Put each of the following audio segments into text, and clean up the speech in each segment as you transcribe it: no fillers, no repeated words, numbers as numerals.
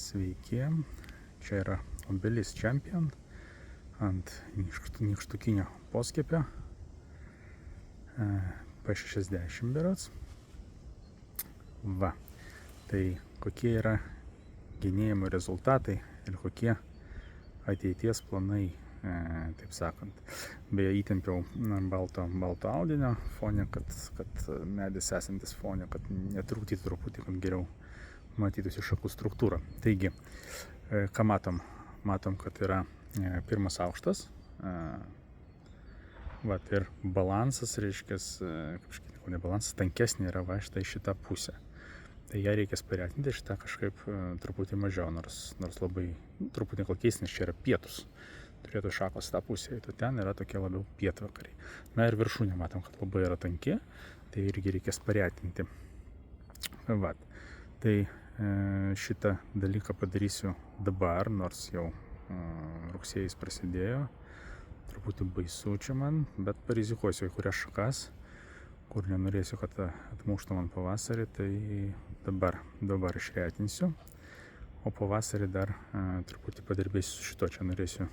Sveiki, čia yra obelis Champion ant nykštukinio poskiepio P60 berods. Va, tai kokie yra genėjimo rezultatai ir kokie ateities planai, taip sakant. Beje, įtempiau balto audinio fone, kad medis esantis fone, kad netrūkdytų truputį, kad geriau matytųsi šakų struktūrą. Taigi, ką matom? Matom, kad yra pirmas aukštas, ir balansas, reiškia, ne balansas, tankesnė yra štai šita pusė. Tai ją reikės paretinti, šitą kažkaip truputį mažiau, nors labai truputį keisnis, čia yra pietus. Turėtų šakos tą pusę, tai ten yra tokie labiau pietvakariai. Na ir viršūnė matom, kad labai yra tanki, tai irgi reikės paretinti. Va, tai šitą dalyką padarysiu dabar, nors jau rugsėjais prasidėjo. Truputį baisu čia man, bet parizikuosiu į kurias šakas, kur nenorėsiu, kad atmuštų man pavasarį, tai dabar išretinsiu. O pavasarį dar truputį padirbėsiu su šito, čia norėsiu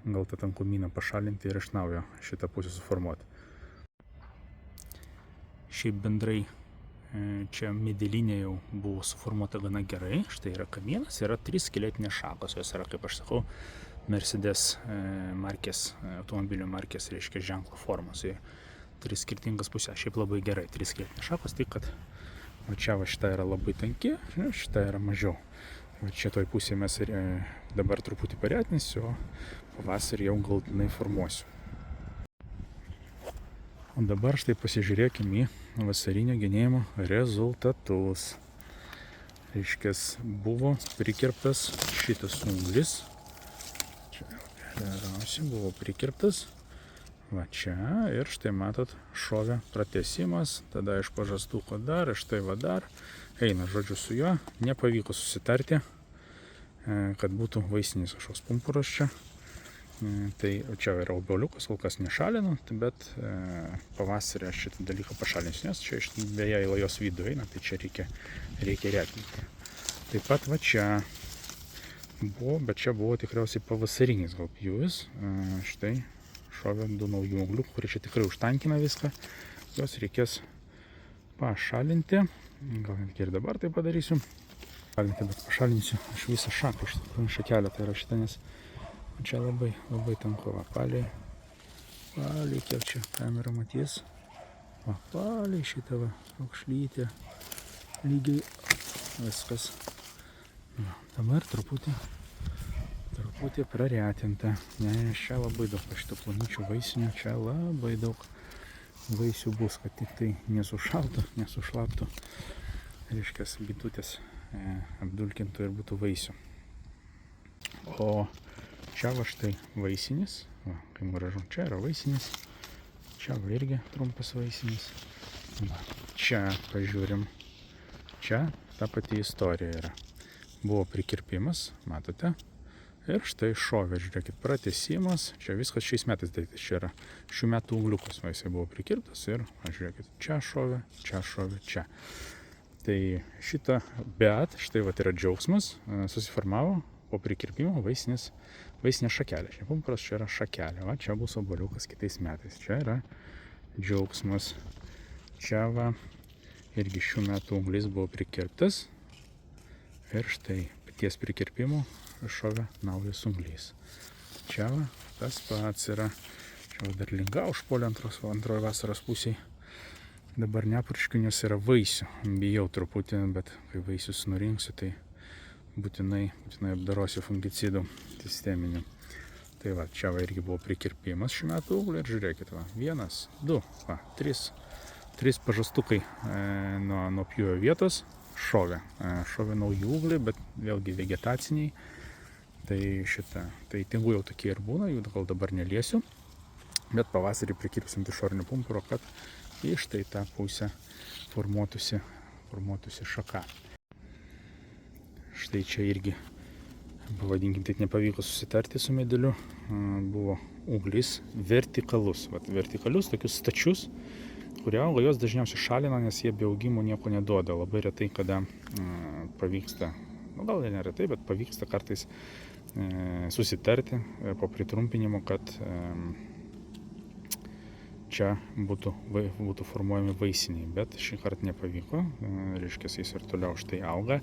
gal tą tankumyną pašalinti ir iš naujo šitą pusę suformuoti. Šiaip bendrai čia medelinė jau buvo suformuota gana gerai. Štai yra kamienas, yra 3 skeletinės šakos, jos yra, kaip aš sakau, Mercedes markės, automobilio markės, reiškia ženklo formos. 3 skirtingas pusės, šiaip labai gerai, 3 skeletinės šakos, tik kad čia šita yra labai tanki, šita yra mažiau. Čia toj pusėje mes dabar truputį paretinsiu, o pavasarį jau galutinai formuosiu. O dabar štai pasižiūrėkime į vasarinio genėjimo rezultatus. Reiškia, buvo prikirptas šitas unglis. Čia geriausiai buvo prikirptas. Va čia ir štai matot, šovė pratęsimas, tada iš pažastuko dar, iš tai va dar. Eina, žodžiu, su juo nepavyko susitarti, kad būtų vaisinis kažkoks pumpuras čia. Tai čia yra obuoliukas, kol kas nešalinu, bet pavasarį aš šitą dalyką pašalinsiu, nes čia beje į lajos vidų eina, tai čia reikia retinti. Taip pat va čia buvo, bet čia buvo tikriausiai pavasarinis gal pjūvis. Štai šovė 2 naujų ūglių, kurie čia tikrai užtankina viską. Jos reikės pašalinti. Gal net ir dabar tai padarysiu. Bet pašalinsiu aš visą šaką, šakelę, tai yra šitą, nes čia labai tanku. Paliai, kiek čia kamera matys. Paliai šitą raukšlytę. Lygiai viskas. Dabar truputį praretinta. Nes čia labai daug šitų plonyčių vaisinių, čia labai daug vaisių bus, kad tik tai nesušlaptų. Reiškia, bitutės apdulkintų ir būtų vaisių. O čia va štai vaisinis, kaip gražu, čia yra vaisinis, čia va irgi trumpas vaisinis. Čia pažiūrim, čia ta pati istorija yra. Buvo prikirpimas, matote, ir štai šovė, žiūrėkit, pratęsimas, čia viskas šiais metais darytas, čia yra šių metų ūgliukas, jisai buvo prikirptas ir, žiūrėkit, čia šovė, čia. Tai šitą, bet štai va yra džiaugsmas, susiformavo po prikirpimo vaisinė šakelė. Čia pumpuras, čia yra šakelė, va čia bus obuoliukas kitais metais, čia yra džiaugsmas. Čia va irgi šių metų ūglis buvo prikirptas ir štai ties prikirpimu šovė naujas unglys. Čia va tas pats yra, čia va dar linga užpuolė antroje vasaros pusėje. Dabar nepurškiu, nes yra vaisių. Bijau truputį, bet kai vaisius nurinksiu, tai būtinai apdarosiu fungicidų sisteminių. Tai va, čia va irgi buvo prikirpimas šių metų ūglį ir žiūrėkit, va, 1, 2, 3 pažastukai nuo pjūvio vietos šovė naujų ūglį, bet vėlgi vegetaciniai. Tai tingų jau tokie ir būna, jų gal dabar neliesiu, bet pavasarį prikirpsim išorinį pumpurą, kad iš tai tą pusę formuotųsi šaka. Štai čia irgi, pavadinkim, tai nepavyko susitarti su medeliu, buvo ūglys vertikalus, vertikalius, tokius stačius, kurie auga, jos dažniausiai šalina, nes jie be augimo nieko neduoda. Labai retai, kada pavyksta Nu, gal neretai, bet pavyksta kartais susitarti po pritrumpinimo, kad čia būtų formuojami vaisiniai, bet šį kartą nepavyko, reiškia, jis ir toliau štai auga,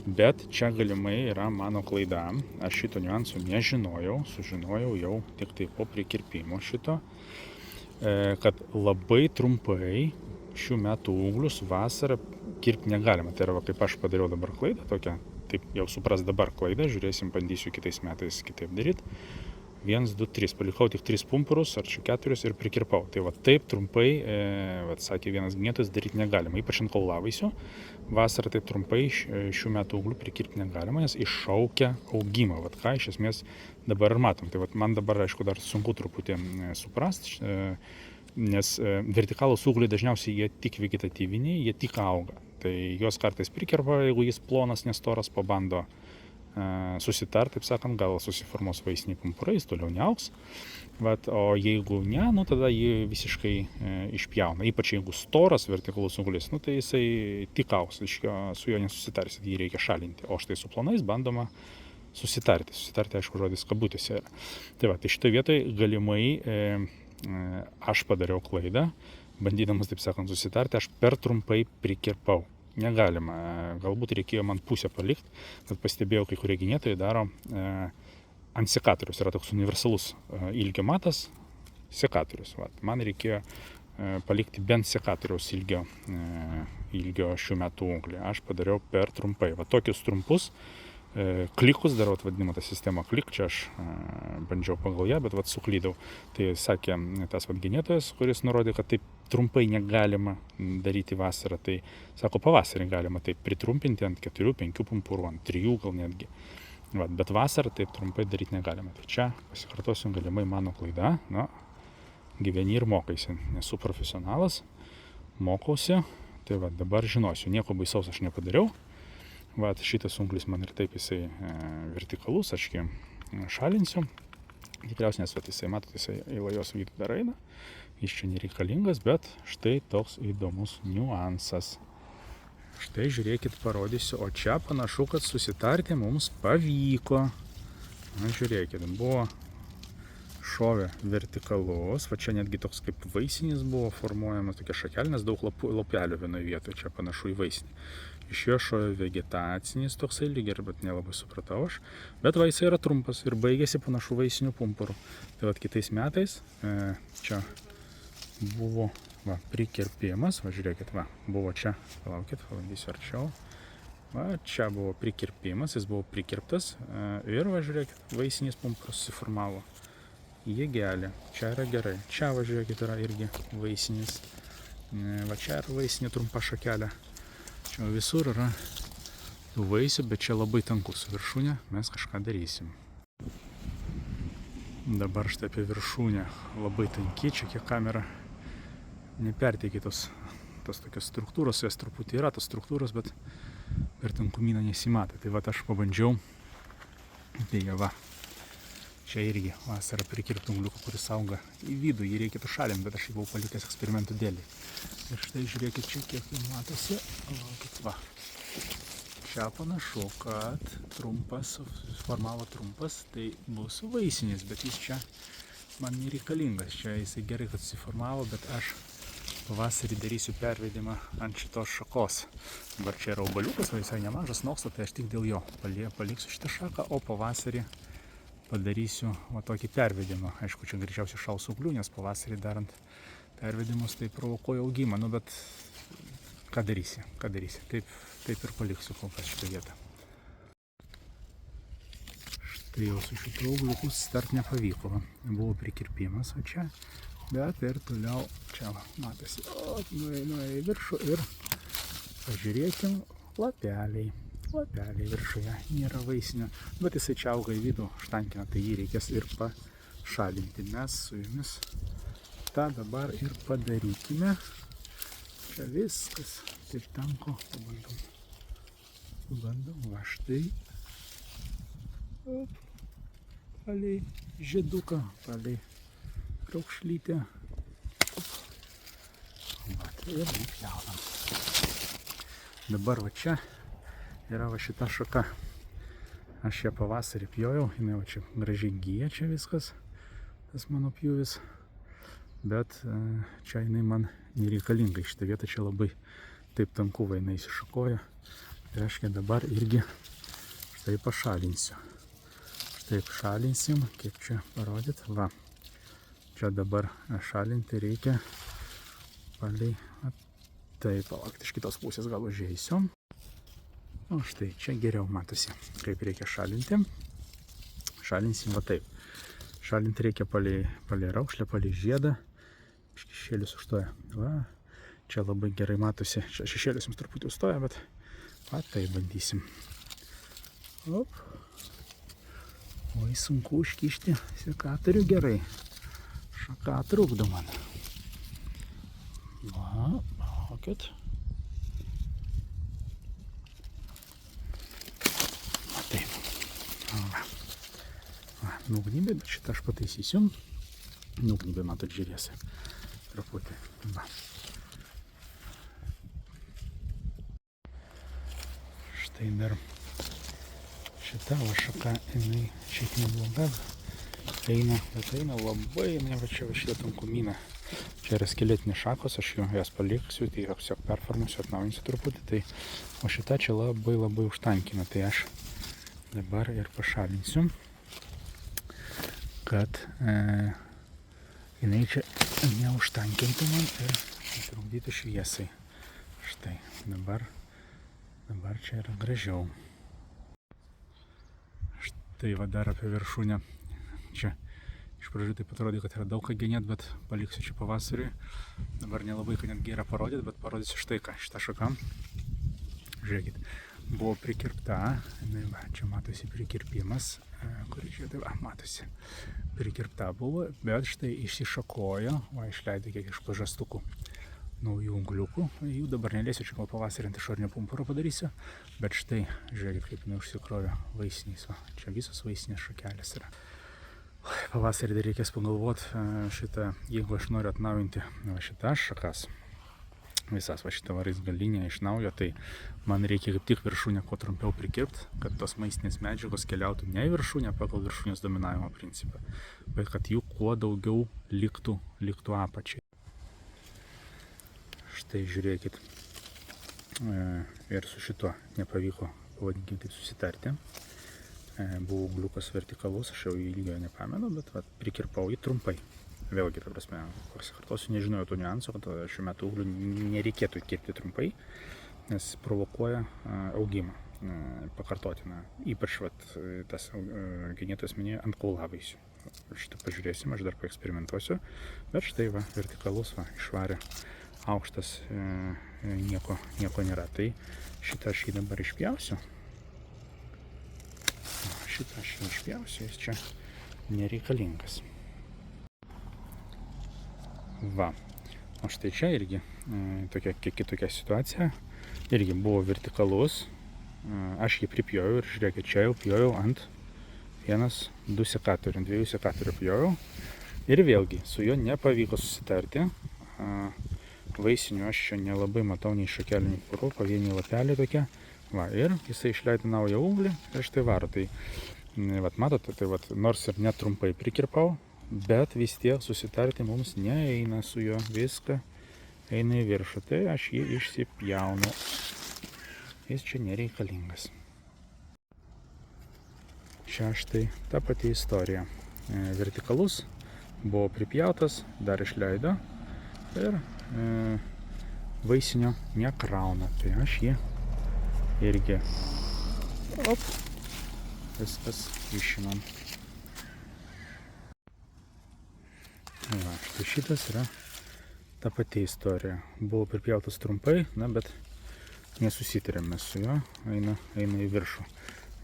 bet čia galimai yra mano klaida, aš šito niuansų nežinojau, sužinojau jau tik tai po prikirpimo šito, kad labai trumpai šių metų ūglius vasarą kirpti negalima, tai yra, kaip aš padariau dabar klaidą tokią, taip jau supras dabar klaidą, žiūrėsim, bandysiu kitais metais kitaip daryti. 1, 2, 3, palikau tik 3 pumpurus, ar čia 4 ir prikirpau. Tai va taip trumpai, sakė vienas gynėtojas, daryti negalima, ypač ant kaulavaisių. Vasarą taip trumpai šių metų ūglių prikirpti negalima, nes iššaukia augimą. Vat ką iš esmės dabar ir matom. Tai vat man dabar, aišku, dar sunku truputį suprasti, nes vertikalūs ūgliai dažniausiai jie tik vegetatyviniai, jie tik auga. Tai juos kartais prikirpa, jeigu jis plonas, nestoras, pabando susitart, taip sakant, gal susiformuos vaisiniai pumpurai, jis toliau neaugs. Vat, o jeigu ne, nu tada jį visiškai išpjauna. Ypač jeigu storas vertikalus ūglis, nu tai jisai tik augs, su juo nesusitarsit, jį reikia šalinti. O štai su plonais bandoma susitarti. Susitarti, aišku, žodis kabutėse yra. Tai va, tai šitoje vietoje galimai aš padariau klaidą, bandydamas, taip sakant, susitarti, aš per trumpai prikirpau. Negalima, galbūt reikėjo man pusę palikti, bet pastebėjau, kai kurie gynėtojai daro ant sekatorius, yra toks universalus ilgio matas, sekatorius. Vat. Man reikėjo palikti bent sekatoriaus ilgio šių metų ūglį. Aš padariau per trumpai. Va, tokius trumpus klikus darau, vadinamą tą sistemą klik, čia aš bandžiau pagal ją, bet suklydau. Tai sakė tas gynėtojas, kuris nurodė, kad taip trumpai negalima daryti vasarą, tai sako, pavasarį galima taip pritrumpinti ant 4-5 pumpurų, ant 3 gal netgi. Vat, bet vasarą taip trumpai daryti negalima. Tai čia, pasikartosiu, galimai mano klaida, na, gyveni ir mokaisi, nesu profesionalas, mokausi, tai va, dabar žinosiu, nieko baisaus aš nepadariau. Vat, šitas ūglis man ir taip jisai vertikalus, aš jį šalinsiu. Tikriausiai, nes jisai, matot, jisai į lajos vidų dar eina, jis čia nereikalingas, bet štai toks įdomus niuansas. Štai žiūrėkit, parodysiu, o čia panašu, kad susitarti mums pavyko. Na, žiūrėkit, buvo šovė vertikalus, va čia netgi toks kaip vaisinis buvo formuojamas, tokia šakelė, nes daug lapelių vienoje vietoje, čia panašu į vaisinį. Iš jo šovė vegetacinis toksai lygiai, bet nelabai supratau aš, bet va jisai yra trumpas ir baigėsi panašu vaisinių pumpurų. Tai va kitais metais čia buvo prikirpimas, va žiūrėkit, va, buvo čia, palaukit, pabandysiu arčiau. Va, čia buvo prikirpimas, jis buvo prikirptas ir va žiūrėkit, vaisinis pumpuras susiformavo. Jėgelė, čia yra gerai, čia va žiūrėkit, yra irgi vaisinis, va čia yra vaisinė trumpa šakelė. Čia visur yra tų vaisių, bet čia labai tankus viršūnė, mes kažką darysim. Dabar štai apie viršūnę labai tanki, čia kiek kamera neperteikia tos tokios struktūros, jas truputį yra tos struktūros, bet per tankumyną nesimato. Tai va aš pabandžiau, tai va, čia irgi vasarą prikirptų ūgliuką, kuris auga į vidų, jį reikėtų šalinti, bet aš jį buvau palikęs eksperimentų dėliai. Ir štai žiūrėkit čia, kiek jį matosi. Va. Čia panašu, kad trumpas, formavo trumpas, tai bus vaisinis, bet jis čia man nereikalingas. Čia jisai gerai, kad susiformavo, bet aš pavasarį darysiu pervedimą ant šitos šakos. Dabar čia yra aubaliukas, visai nemažas noksta, tai aš tik dėl jo paliksiu šitą šaką, o pavasarį padarysiu va tokį pervedimą. Aišku, čia greičiausiai šals ūglių, nes pavasarį darant pervedimus tai provokuoja augimą, nu bet ką darysi, taip ir paliksiu kol kas šitą vietą. Štai jau su šitą ūgliuku start nepavyko, buvo prikirpimas, o čia, bet ir toliau čia matosi, nuėjo į viršų ir pažiūrėkim, lapeliai viršuje, nėra vaisinio, bet jisai čia auga į vidų, štankina, tai jį reikės ir pašalinti. Mes su jumis tą dabar ir padarykime. Čia viskas taip tanko, pabandom, va štai, palei žieduką, palei raukšlytę, va, tai ir įpjaunam. Dabar va čia yra va šita šaka, Aš ją pavasarį pjojau, jinai va čia gražiai gyja čia viskas, tas mano pjūvis, bet čia jinai man nereikalinga, šitą vietą čia labai taip tanku va jinai įsišakoja, tai reiškia dabar irgi štai pašalinsiu. Štai šalinsim, kaip čia parodyt, va, čia dabar šalinti reikia palei, taip, palaukti, iš kitos pusės gal užeisiu. O štai čia geriau matosi, kaip reikia šalinti. Šalinsim va taip. Šalinti reikia palei raukšlę, palei žiedą. Šešėlis užstoja. Va, čia labai gerai matosi. Čia šešėlis jums truputį užstoja, bet va taip bandysim. Op. Oi, sunku užkišti sekatorių gerai. Šaka trukdo man. Va, palaukit. Nugnybė, bet šitą aš pataisysiu. Nugnybė, matot, žiūrėsi. Truputį. Va. Štai dar šita va šaka, jinai šiaip nebloga. Eina, bet eina labai, jinai va čia va šitą tankumyną. Čia yra skeletinės šakos, aš jas paliksiu, tai tiesiog performuosiu, atnaujinsiu truputį. Tai, o šita čia labai užtankina, tai aš dabar ir pašalinsiu, kad jinai čia neužtankintų man ir trukdytų šviesai. Štai, dabar čia yra gražiau. Štai va dar apie viršūnę. Čia iš pradžių taip atrodė, kad yra daug ką genėt, bet paliksiu čia pavasarį. Dabar nelabai ką netgi yra parodyti, bet parodysiu štai ką, šitą šaką. Žiūrėkit, buvo prikirpta, va, čia matosi prikirpimas, kurį čia tai va, matosi. Prikirpta buvo, bet štai išsišakojo, va, išleido kiek iš pažastukų naujų ungliukų. Jų dabar neliesiu, čia gal pavasarį ant išorinio pumpuro padarysiu, bet štai, žiūrėkit, kaip jinai užsikrovė vaisiniais, va, čia visos vaisinės šakelės yra. Pavasarį dar reikės pagalvoti šitą, jeigu aš noriu atnaujinti va, šitas šakas, visas va šitą raizgalinę iš naujo, tai man reikia kaip tik viršūnę kuo trumpiau prikirpti, kad tos maistinės medžiagos keliautų ne į viršūnę pagal viršūnės dominavimo principą, bet kad jų kuo daugiau liktų apačiai. Štai žiūrėkit, ir su šituo nepavyko, pavadinkime taip, susitarti. Buvo ūgliukas vertikalus, aš jau ilgio nepamenu, bet va, prikirpau jį trumpai. Vėlgi, ta prasme, pasikartosiu, nežinojau tų niuansų, kad šiuo metu ūglių nereikėtų kirpti trumpai, nes provokuoja augimą pakartotiną. Ypač vat, tas genėtojas minėjo ant kaulavaisių. Šitą pažiūrėsim, aš dar paeksperimentuosiu, bet štai va, vertikalus, va, išvarė aukštas, nieko nėra. Tai šitą aš jį dabar išpjausiu. Šitą aš jį išpjausiu, jis čia nereikalingas. Va, o štai čia irgi tokia kitokia situacija, irgi buvo vertikalus, aš jį pripjojau ir žiūrėkit, čia jau pjojau ant 1-2 sekatorių, 2 sekatorių pjojau ir vėlgi su juo nepavyko susitarti, vaisinių aš čia nelabai matau nei šakelį, nei purų, pavieniai lapeliai tokie, va, ir jisai išleido naują ūglį ir štai varo, tai vat, matote, tai vat, nors ir netrumpai prikirpau, bet vis tiek susitarti mums neeina su juo, viską eina į viršų, tai aš jį išsipjaunu, jis čia nereikalingas. Čia štai ta pati istorija, vertikalus buvo pripjautas, dar išleido ir vaisinio nekrauna, tai aš jį irgi viskas išimam. Va, štai šitas yra ta pati istorija. Buvo pripjautas trumpai, na, bet nesusitarėme su juo, eina į viršų.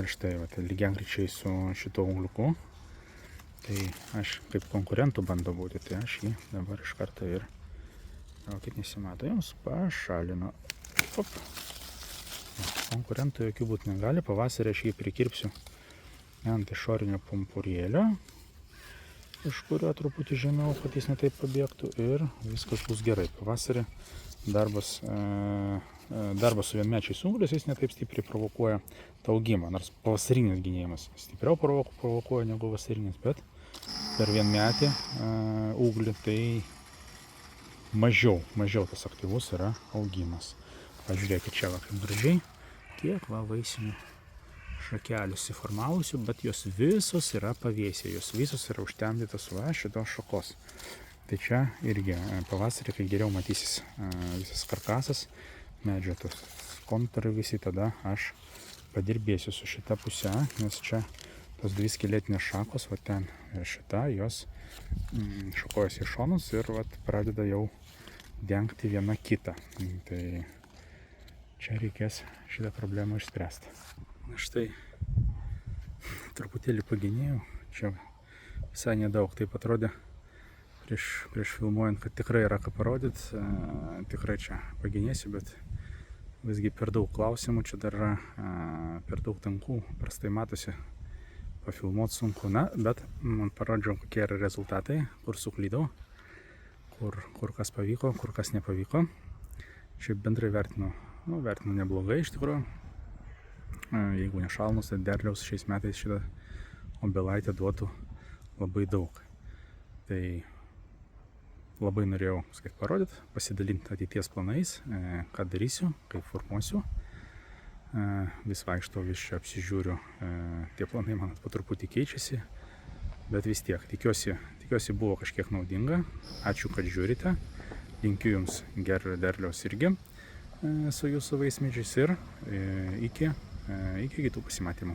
Ir štai, va, lygiagrečiai su šito ūgliuku. Tai aš kaip konkurentų bandau būti, tai aš jį dabar iš karto ir, gal kaip nesimato jums, pašalinu. Op. Konkurentų jokių būti negali, pavasarį aš jį prikirpsiu ant išorinio pumpurėlio, iš kurio truputį žemiau, kad jis netaip pabėgtų ir viskas bus gerai. Pavasarį darbas su vienmečiais unguriais jis netaip stipriai provokuoja tą augimą, nors pavasarinis genėjimas stipriau provokuoja negu vasarinis, bet per vienmetį ūglį tai mažiau tas aktyvus yra augimas. Pažiūrėkit čia, kaip gražiai, kiek vaisinių šakelių susiformavusių, bet jos visos yra pavėsė, jos visos yra užtemdytos šitos šakos. Tai čia irgi pavasarį, kai geriau matysis visas karkasas, medžio tos kontūrai visi, tada aš padirbėsiu su šita pusė, nes čia tos dvi skeletinės šakos, va ten ir šita, jos šakojasi į šonus ir va pradeda jau dengti viena kitą. Tai čia reikės šitą problemą išspręsti. Na štai, truputėlį pagenėjau, čia visai nedaug, taip atrodė prieš filmuojant, kad tikrai yra ką parodyti, tikrai čia pagenėsiu, bet visgi per daug klausimų, čia dar yra per daug tankų, prastai matosi, pafilmuoti sunku, bet man parodžiau, kokie yra rezultatai, kur suklydau, kur kas pavyko, kur kas nepavyko. Šiaip bendrai vertinu neblogai iš tikrųjų. Jeigu nešalnus, tai derliaus šiais metais šitą obelaitę duotų labai daug. Tai labai norėjau parodyti, pasidalinti ateities planais, ką darysiu, kaip formuosiu. Vis vaikštau, vis čia apsižiūriu, tie planai man po truputį keičiasi, bet vis tiek, tikiuosi buvo kažkiek naudinga. Ačiū, kad žiūrite, linkiu Jums gero derliaus irgi su Jūsų vaismedžiais ir iki kitų pasimatymų.